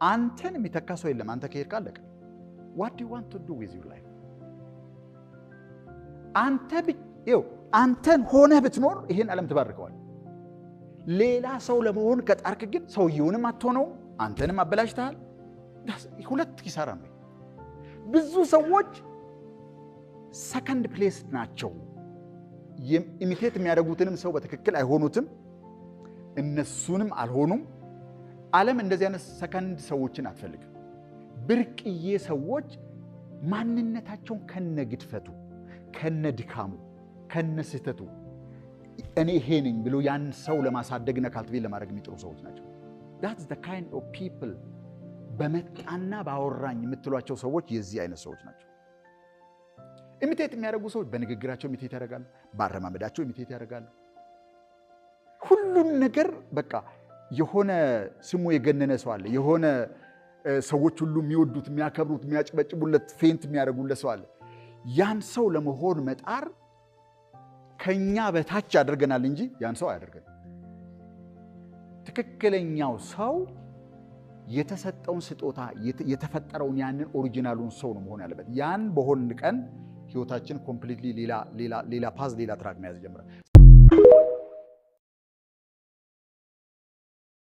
አንተን የሚተካ ሰው የለም። አንተ ከሄድክ አለቀ። what do you want to do with your life? አንተን ሆነህ ብትኖር ይሄን ዓለም ትባርከዋል። ሌላ ሰው ለመሆን ከጣርክ ግን ሰውየውንም አትሆነው አንተንም አበላሽተሃል። ሁለት ኪሳራ ነው። ብዙ ሰዎች ሰከንድ ፕሌስ ናቸው። ኢሚቴት የሚያደርጉትንም ሰው በትክክል አይሆኑትም፣ እነሱንም አልሆኑም። ዓለም እንደዚህ አይነት ሰከንድ ሰዎችን አትፈልግም። ብርቅዬ ሰዎች ማንነታቸውን ከነግድፈቱ ከነድካሙ ከነስህተቱ እኔ ይሄ ነኝ ብሎ ያን ሰው ለማሳደግና ካልቲቬት ለማድረግ የሚጥሩ ሰዎች ናቸው። that's the kind of people በመጣና ባወራኝ የምትሏቸው ሰዎች የዚህ አይነት ሰዎች ናቸው። ኢሚቴት የሚያደርጉ ሰዎች በንግግራቸው ኢሚቴት ያደርጋሉ፣ ባረማመዳቸው ኢሚቴት ያደርጋሉ። ሁሉም ነገር በቃ የሆነ ስሙ የገነነ ሰው አለ፣ የሆነ ሰዎች ሁሉ የሚወዱት የሚያከብሩት የሚያጭበጭቡለት ፌንት የሚያደርጉለት ሰው አለ። ያን ሰው ለመሆን መጣር ከኛ በታች ያደርገናል እንጂ ያን ሰው አያደርገን። ትክክለኛው ሰው የተሰጠውን ስጦታ የተፈጠረውን ያንን ኦሪጂናሉን ሰው ነው መሆን ያለበት። ያን በሆን ቀን ህይወታችን ኮምፕሊትሊ ሌላ ፓዝ ሌላ ትራክ መያዝ ጀምራል።